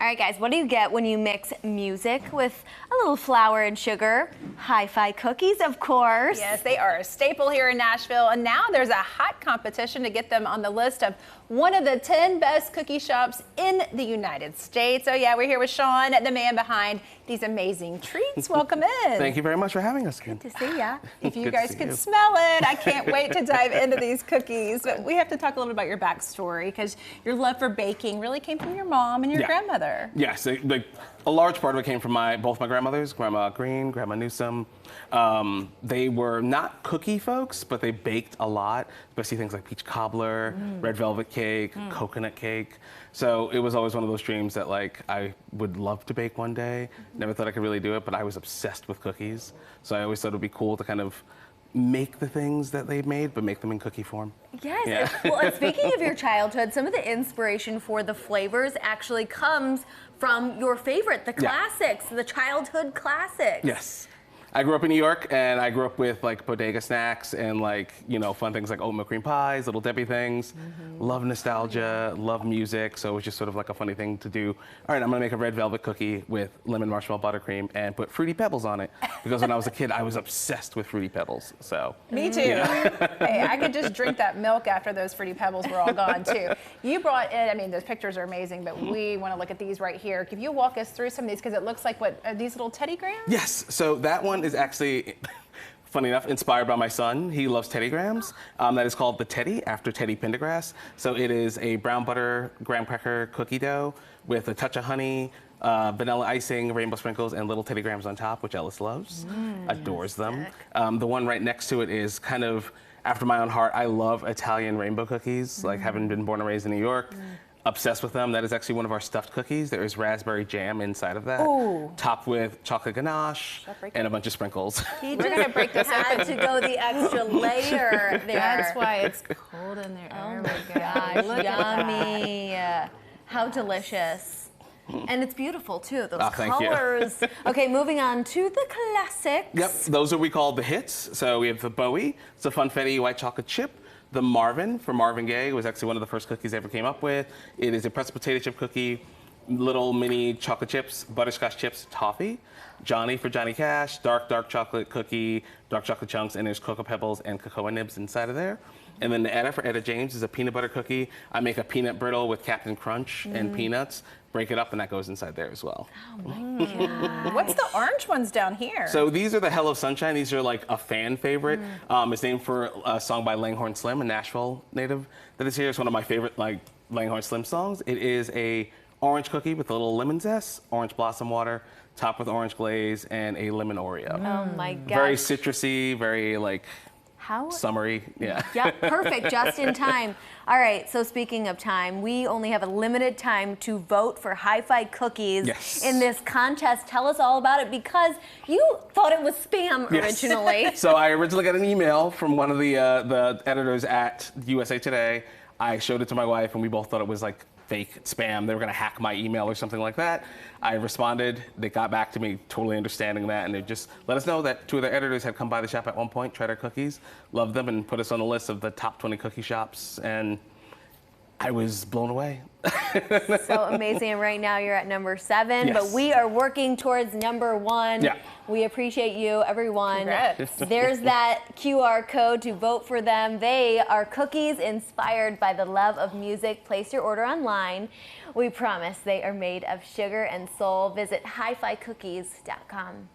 All right, guys, what do you get when you mix music with a little flour and sugar? Hi-Fi cookies, of course. Yes, they are a staple here in Nashville, and now there's a hot competition to get them on the list of one of the 10 best cookie shops in the United States. So yeah, we're here with Sean, the man behind these amazing treats. Welcome in. Thank you very much for having us. Good to see ya. If you guys could smell it, I can't wait to dive into these cookies. But we have to talk a little bit about your backstory, because your love for baking really came from your mom and your grandmother. Yes, a large part of it came from both my grandmothers, Grandma Green, Grandma Newsom. They were not cookie folks, but they baked a lot, especially things like peach cobbler, red velvet cake, coconut cake. So it was always one of those dreams that I would love to bake one day. Never thought I could really do it, but I was obsessed with cookies. So I always thought it would be cool to kind of make the things that they made, but make them in cookie form. Yes. Yeah. Well, and speaking of your childhood, some of the inspiration for the flavors actually comes from your favorite, the classics, the childhood classics. Yes. I grew up in New York, and I grew up with bodega snacks and fun things like oatmeal cream pies, Little Debbie things. Love nostalgia, love music, so it was just sort of like a funny thing to do. All right, I'm gonna make a red velvet cookie with lemon marshmallow buttercream and put Fruity Pebbles on it, because when I was a kid, I was obsessed with Fruity Pebbles. So me too. Hey, I could just drink that milk after those Fruity Pebbles were all gone too. You brought in, I mean, those pictures are amazing, but we want to look at these right here. Can you walk us through some of these, because it looks like what are these little Teddy Grahams? Yes. So that one is actually, funny enough, inspired by my son. He loves Teddy Grahams. That is called the Teddy, after Teddy Pendergrass. So it is a brown butter graham cracker cookie dough with a touch of honey, vanilla icing, rainbow sprinkles, and little Teddy Grahams on top, which Ellis loves, adores them. The one right next to it is kind of after my own heart. I love Italian rainbow cookies, having been born and raised in New York. Obsessed with them. That is actually one of our stuffed cookies. There is raspberry jam inside of that, topped with chocolate ganache and a bunch of sprinkles. We're gonna break this open to go the extra layer there. That's why it's cold in there. Oh my gosh, Look yummy! How delicious. And it's beautiful too, those thank you. colors. Okay, moving on to the classics. Yep, those are what we call the hits. So we have the Bowie, it's a funfetti white chocolate chip. The Marvin for Marvin Gaye was actually one of the first cookies I ever came up with. It is a pressed potato chip cookie, little mini chocolate chips, butterscotch chips, toffee. Johnny for Johnny Cash, dark chocolate cookie, dark chocolate chunks, and there's cocoa pebbles and cocoa nibs inside of there. And then the Etta for Etta James is a peanut butter cookie. I make a peanut brittle with Captain Crunch and peanuts, break it up, and that goes inside there as well. Oh my God. What's the orange ones down here? So these are the Hello Sunshine. These are a fan favorite. It's named for a song by Langhorne Slim, a Nashville native that is here. It's one of my favorite Langhorne Slim songs. It is a orange cookie with a little lemon zest, orange blossom water, topped with orange glaze, and a lemon Oreo. Oh my God. Very citrusy, very how summery, yeah. Yep, perfect, just in time. All right, so speaking of time, we only have a limited time to vote for Hi-Fi cookies in this contest. Tell us all about it, because you thought it was spam originally. So I originally got an email from one of the editors at USA Today. I showed it to my wife, and we both thought it was fake spam. They were gonna hack my email or something like that. I responded, they got back to me, totally understanding that, and they just let us know that 2 of their editors had come by the shop at one point, tried our cookies, loved them, and put us on the list of the top 20 cookie shops, and I was blown away. So amazing, and right now you're at number 7, but we are working towards number 1. Yeah. We appreciate you, everyone. Congrats. There's that QR code to vote for them. They are cookies inspired by the love of music. Place your order online. We promise they are made of sugar and soul. Visit HiFiCookies.com.